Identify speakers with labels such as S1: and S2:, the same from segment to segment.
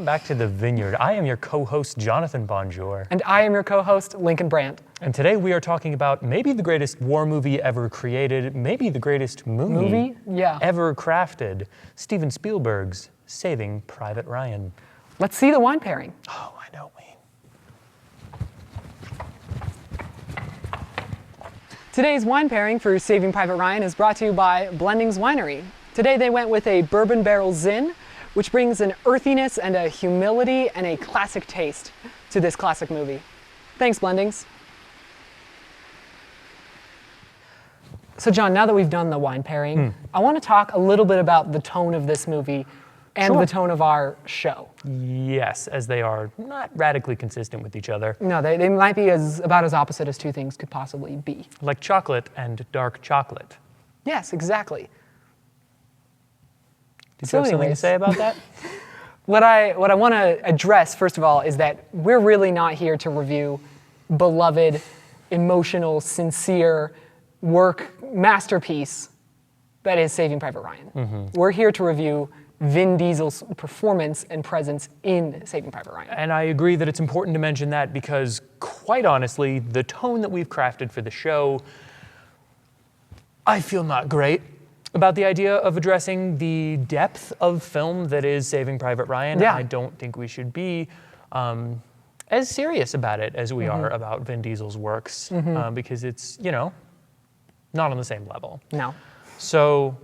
S1: Welcome back to the Vineyard. I am your co-host, Jonathan Bonjour.
S2: And I am your co-host, Lincoln Brandt.
S1: And today we are talking about maybe the greatest war movie ever created, maybe the greatest movie ever crafted, Steven Spielberg's Saving Private Ryan.
S2: Let's see the wine pairing.
S1: Oh, I know, Wayne.
S2: Today's wine pairing for Saving Private Ryan is brought to you by Blendings Winery. Today they went with a bourbon barrel Zin, which brings an earthiness and a humility and a classic taste to this classic movie. Thanks, Blendings. So John, now that we've done the wine pairing, I want to talk a little bit about the tone of this movie and the tone of our show.
S1: Yes, as they are not radically consistent with each other.
S2: No, they might be about as opposite as two things could possibly be.
S1: Like chocolate and dark chocolate.
S2: Yes, exactly.
S1: Do you have something to say about that?
S2: What I want to address, first of all, is that we're really not here to review beloved, emotional, sincere work masterpiece that is Saving Private Ryan. We're here to review Vin Diesel's performance and presence in Saving Private Ryan.
S1: And I agree that it's important to mention that because, quite honestly, the tone that we've crafted for the show, I feel not great about the idea of addressing the depth of film that is Saving Private Ryan.
S2: Yeah.
S1: I don't think we should be as serious about it as we are about Vin Diesel's works because it's, not on the same level.
S2: No.
S1: So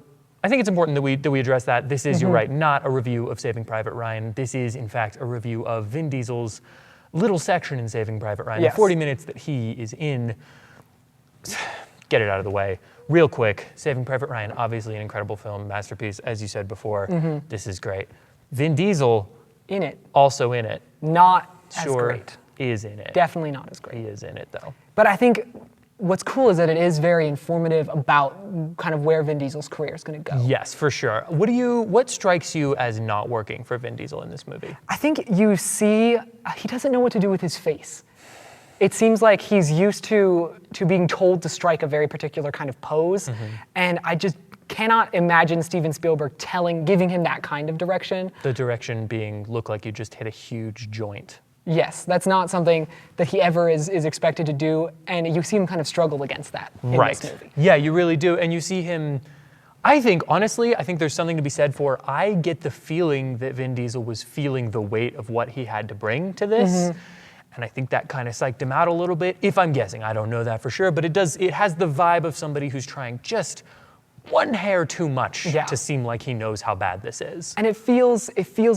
S1: I think it's important that we address that. This is, you're right, not a review of Saving Private Ryan. This is, in fact, a review of Vin Diesel's little section in Saving Private Ryan.
S2: Yes.
S1: The 40 minutes that he is in. Get it out of the way. Real quick, Saving Private Ryan, obviously an incredible film, masterpiece, as you said before. This is great. Vin Diesel.
S2: In it.
S1: Also in it.
S2: Not as great.
S1: Is in it.
S2: Definitely not as great.
S1: He is in it, though.
S2: But I think what's cool is that it is very informative about kind of where Vin Diesel's career is going to go.
S1: Yes, for sure. What strikes you as not working for Vin Diesel in this movie?
S2: I think you see, he doesn't know what to do with his face. It seems like he's used to being told to strike a very particular kind of pose, and I just cannot imagine Steven Spielberg giving him that kind of direction.
S1: The direction being, look like you just hit a huge joint.
S2: Yes, that's not something that he ever is expected to do, and you see him kind of struggle against that in this movie.
S1: Yeah, you really do, and you see him, honestly, I think there's something to be said for, I get the feeling that Vin Diesel was feeling the weight of what he had to bring to this. And I think that kind of psyched him out a little bit, if I'm guessing. I don't know that for sure, but it has the vibe of somebody who's trying just one hair too much to seem like he knows how bad this is.
S2: And it feels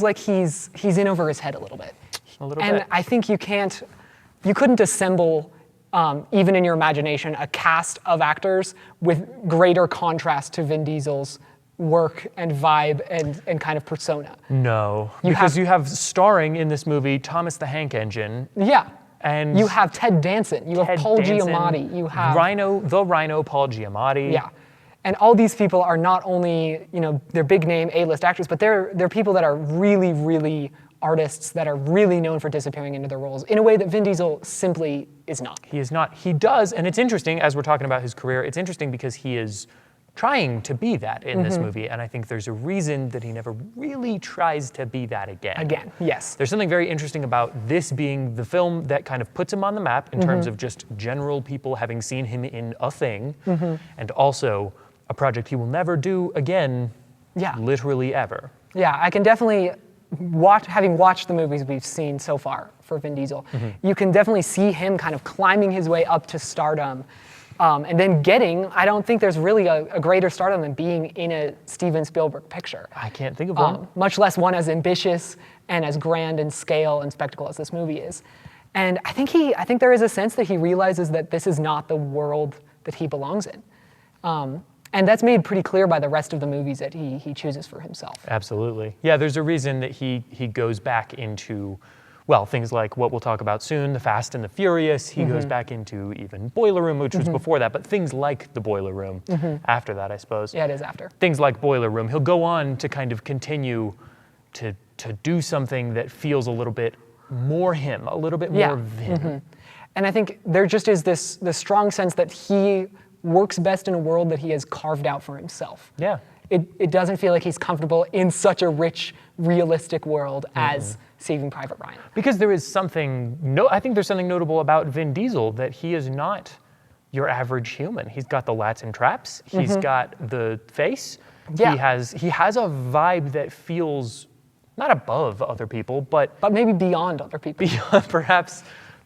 S2: like he's in over his head a little bit.
S1: A little bit.
S2: And I think you couldn't assemble, even in your imagination, a cast of actors with greater contrast to Vin Diesel's work and vibe and kind of persona.
S1: No, because you have starring in this movie Thomas the Hank Engine.
S2: Yeah.
S1: And
S2: you have Ted Danson. You have Paul Giamatti. You have
S1: the Rhino Paul Giamatti.
S2: Yeah. And all these people are not only, they're big name A-list actors, but they're people that are really, really artists that are really known for disappearing into their roles in a way that Vin Diesel simply is not.
S1: He is not. He does, and it's interesting, as we're talking about his career, it's interesting because he is trying to be that in this movie, and I think there's a reason that he never really tries to be that again.
S2: Again, yes.
S1: There's something very interesting about this being the film that kind of puts him on the map in terms of just general people having seen him in a thing, and also a project he will never do again, literally ever.
S2: Yeah, I can definitely having watched the movies we've seen so far for Vin Diesel, you can definitely see him kind of climbing his way up to stardom. And then I don't think there's really a greater stardom than being in a Steven Spielberg picture.
S1: I can't think of one.
S2: Much less one as ambitious and as grand in scale and spectacle as this movie is. And I think there is a sense that he realizes that this is not the world that he belongs in. And that's made pretty clear by the rest of the movies that he chooses for himself.
S1: Absolutely. Yeah, there's a reason that he goes back into, well, things like what we'll talk about soon, The Fast and the Furious. He goes back into even Boiler Room, which was before that, but things like the Boiler Room after that, I suppose.
S2: Yeah, it is after.
S1: Things like Boiler Room. He'll go on to kind of continue to do something that feels a little bit more him, a little bit more Vin.
S2: And I think there just is this strong sense that he works best in a world that he has carved out for himself.
S1: Yeah.
S2: It doesn't feel like he's comfortable in such a rich, realistic world as Saving Private Ryan.
S1: Because there is something, I think there's something notable about Vin Diesel, that he is not your average human. He's got the lats and traps. He's got the face.
S2: Yeah.
S1: He has a vibe that feels not above other people, but
S2: maybe beyond other people.
S1: beyond,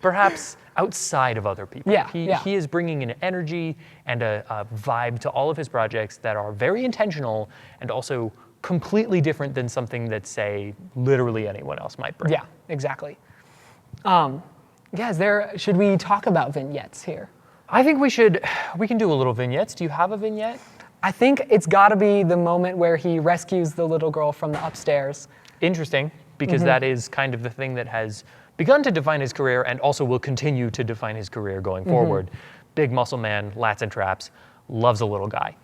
S1: perhaps outside of other people.
S2: Yeah,
S1: He is bringing an energy and a vibe to all of his projects that are very intentional and also completely different than something that, say, literally anyone else might bring.
S2: Yeah, exactly. Should we talk about vignettes here?
S1: I think we can do a little vignettes. Do you have a vignette?
S2: I think it's got to be the moment where he rescues the little girl from the upstairs.
S1: Interesting, because that is kind of the thing that has begun to define his career and also will continue to define his career going forward. Big muscle man, lats and traps, loves a little guy.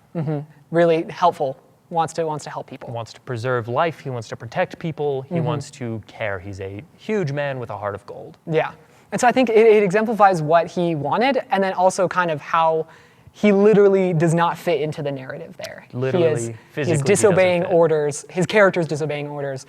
S2: Really helpful, wants to help people.
S1: Wants to preserve life, he wants to protect people, he wants to care. He's a huge man with a heart of gold.
S2: Yeah. And so I think it exemplifies what he wanted, and then also kind of how he literally does not fit into the narrative there.
S1: Literally, physically,
S2: he's disobeying
S1: he doesn't fit.
S2: orders. His character's disobeying orders.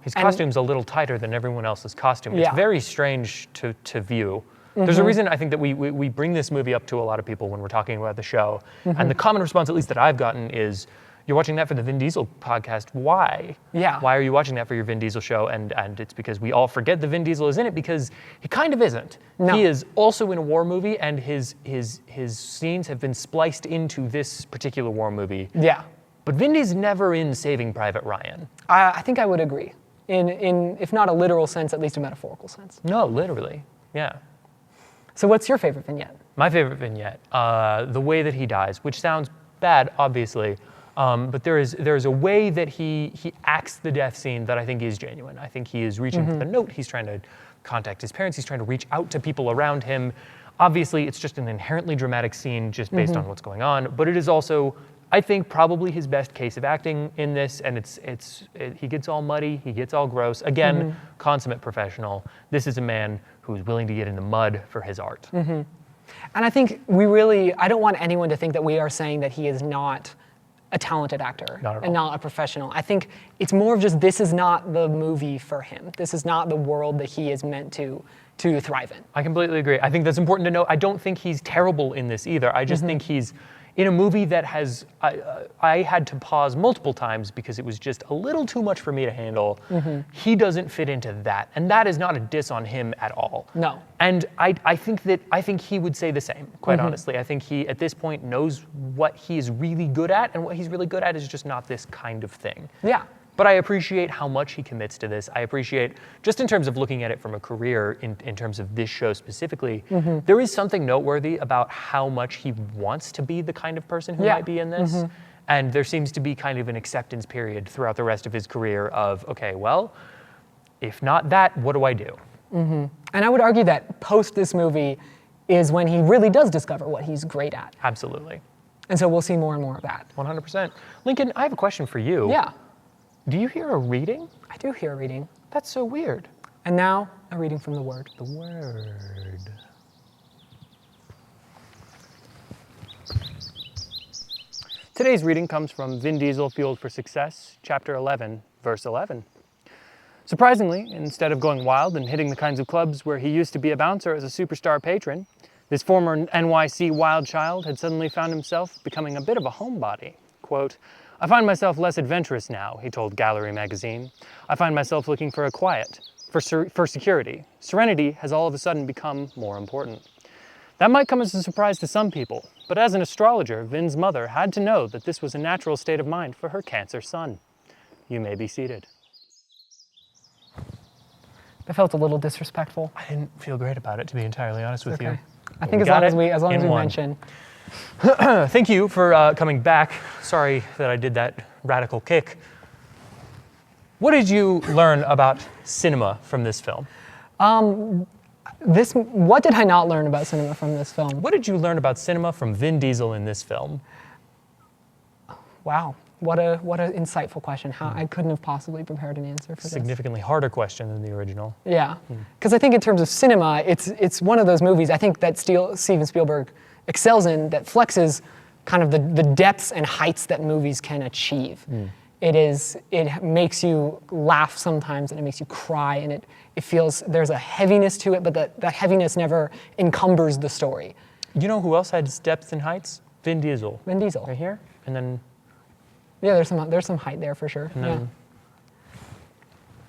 S1: His costume's a little tighter than everyone else's costume.
S2: Yeah.
S1: It's very strange to view. There's a reason I think that we bring this movie up to a lot of people when we're talking about the show. And the common response, at least that I've gotten, is, you're watching that for the Vin Diesel podcast. Why?
S2: Yeah.
S1: Why are you watching that for your Vin Diesel show? And it's because we all forget that Vin Diesel is in it, because he kind of isn't.
S2: No.
S1: He is also in a war movie, and his scenes have been spliced into this particular war movie.
S2: Yeah.
S1: But Vin Diesel's never in Saving Private Ryan.
S2: I think I would agree. In if not a literal sense, at least a metaphorical sense.
S1: No, literally. Yeah.
S2: So what's your favorite vignette?
S1: My favorite vignette, the way that he dies, which sounds bad, obviously, but there is a way that he acts the death scene that I think is genuine. I think he is reaching for the note. He's trying to contact his parents. He's trying to reach out to people around him. Obviously, it's just an inherently dramatic scene just based on what's going on, but it is also, I think, probably his best case of acting in this, and he gets all muddy, he gets all gross. Again, consummate professional. This is a man who's willing to get in the mud for his art.
S2: And I think I don't want anyone to think that we are saying that he is not a talented actor and not a professional. I think it's more of just, this is not the movie for him. This is not the world that he is meant to thrive in.
S1: I completely agree. I think that's important to note. I don't think he's terrible in this either. I just think he's in a movie that has, I had to pause multiple times because it was just a little too much for me to handle. He doesn't fit into that. And that is not a diss on him at all.
S2: No.
S1: And I think he would say the same, quite honestly. I think he, at this point, knows what he is really good at, and what he's really good at is just not this kind of thing.
S2: Yeah.
S1: But I appreciate how much he commits to this. I appreciate, just in terms of looking at it from a career, in terms of this show specifically, there is something noteworthy about how much he wants to be the kind of person who might be in this. And there seems to be kind of an acceptance period throughout the rest of his career of, okay, well, if not that, what do I do?
S2: And I would argue that post this movie is when he really does discover what he's great at.
S1: Absolutely.
S2: And so we'll see more and more of that.
S1: 100%. Lincoln, I have a question for you.
S2: Yeah.
S1: Do you hear a reading?
S2: I do hear a reading.
S1: That's so weird.
S2: And now, a reading from the Word.
S1: The Word. Today's reading comes from Vin Diesel, Fueled for Success, chapter 11, verse 11. Surprisingly, instead of going wild and hitting the kinds of clubs where he used to be a bouncer as a superstar patron, this former NYC wild child had suddenly found himself becoming a bit of a homebody. Quote, "I find myself less adventurous now," he told Gallery magazine. "I find myself looking for a quiet, for security. Serenity has all of a sudden become more important." That might come as a surprise to some people, but as an astrologer, Vin's mother had to know that this was a natural state of mind for her Cancer son. You may be seated.
S2: That felt a little disrespectful.
S1: I didn't feel great about it, to be entirely honest with you.
S2: I think as long as we mention.
S1: Thank you for coming back. Sorry that I did that radical kick. What did you learn about cinema from this film?
S2: What did I not learn about cinema from this film?
S1: What did you learn about cinema from Vin Diesel in this film?
S2: Wow, what a insightful question. I couldn't have possibly prepared an answer for this.
S1: Significantly harder question than the original.
S2: Yeah, because I think in terms of cinema, it's one of those movies I think that Steven Spielberg excels in, that flexes kind of the depths and heights that movies can achieve. It makes you laugh sometimes, and it makes you cry, and it feels there's a heaviness to it, but that heaviness never encumbers the story.
S1: You know who else had depth and heights? Vin Diesel.
S2: Vin Diesel.
S1: Right here, and then.
S2: Yeah, there's some height there for sure.
S1: And then,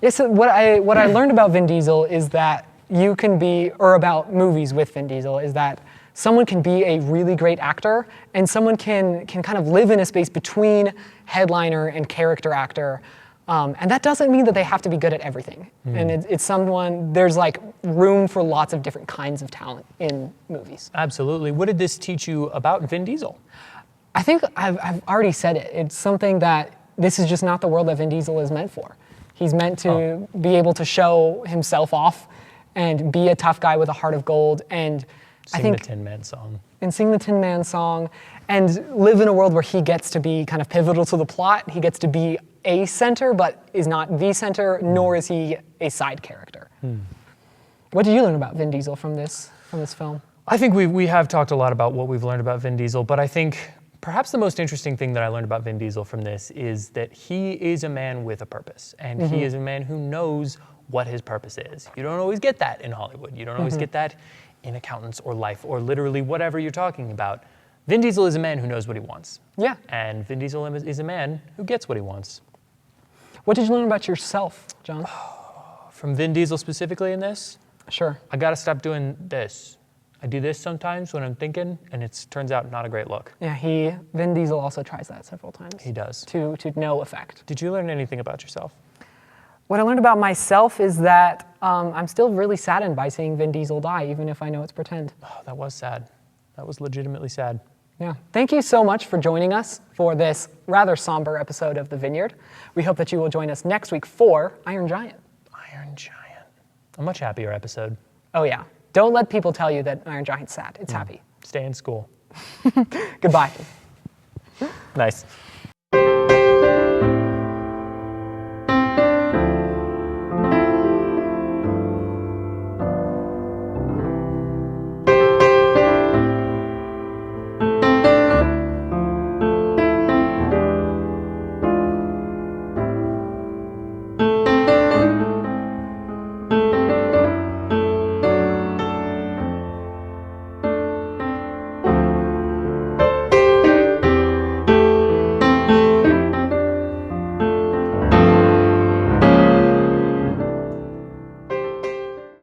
S2: yeah. So what I learned about Vin Diesel is that you can be, or about movies with Vin Diesel, is that someone can be a really great actor, and someone can kind of live in a space between headliner and character actor. And that doesn't mean that they have to be good at everything. And it's someone, there's like room for lots of different kinds of talent in movies.
S1: Absolutely. What did this teach you about Vin Diesel?
S2: I think I've already said it. It's something that this is just not the world that Vin Diesel is meant for. He's meant to be able to show himself off and be a tough guy with a heart of gold, and
S1: Sing the Tin Man song.
S2: And sing the Tin Man song, and live in a world where he gets to be kind of pivotal to the plot. He gets to be a center, but is not the center, nor is he a side character. What did you learn about Vin Diesel from this film?
S1: I think we have talked a lot about what we've learned about Vin Diesel, but I think perhaps the most interesting thing that I learned about Vin Diesel from this is that he is a man with a purpose, and he is a man who knows what his purpose is. You don't always get that in Hollywood. You don't always get that in accountants or life or literally whatever you're talking about. Vin Diesel is a man who knows what he wants.
S2: Yeah.
S1: And Vin Diesel is a man who gets what he wants.
S2: What did you learn about yourself, Jon?
S1: From Vin Diesel specifically in this?
S2: Sure.
S1: I gotta stop doing this. I do this sometimes when I'm thinking, and it turns out not a great look.
S2: Yeah, Vin Diesel also tries that several times.
S1: He does.
S2: To no effect.
S1: Did you learn anything about yourself?
S2: What I learned about myself is that I'm still really saddened by seeing Vin Diesel die, even if I know it's pretend.
S1: Oh, that was sad. That was legitimately sad.
S2: Yeah. Thank you so much for joining us for this rather somber episode of The Vineyard. We hope that you will join us next week for Iron Giant.
S1: Iron Giant. A much happier episode.
S2: Oh yeah. Don't let people tell you that Iron Giant's sad. It's happy.
S1: Stay in school.
S2: Goodbye.
S1: Nice.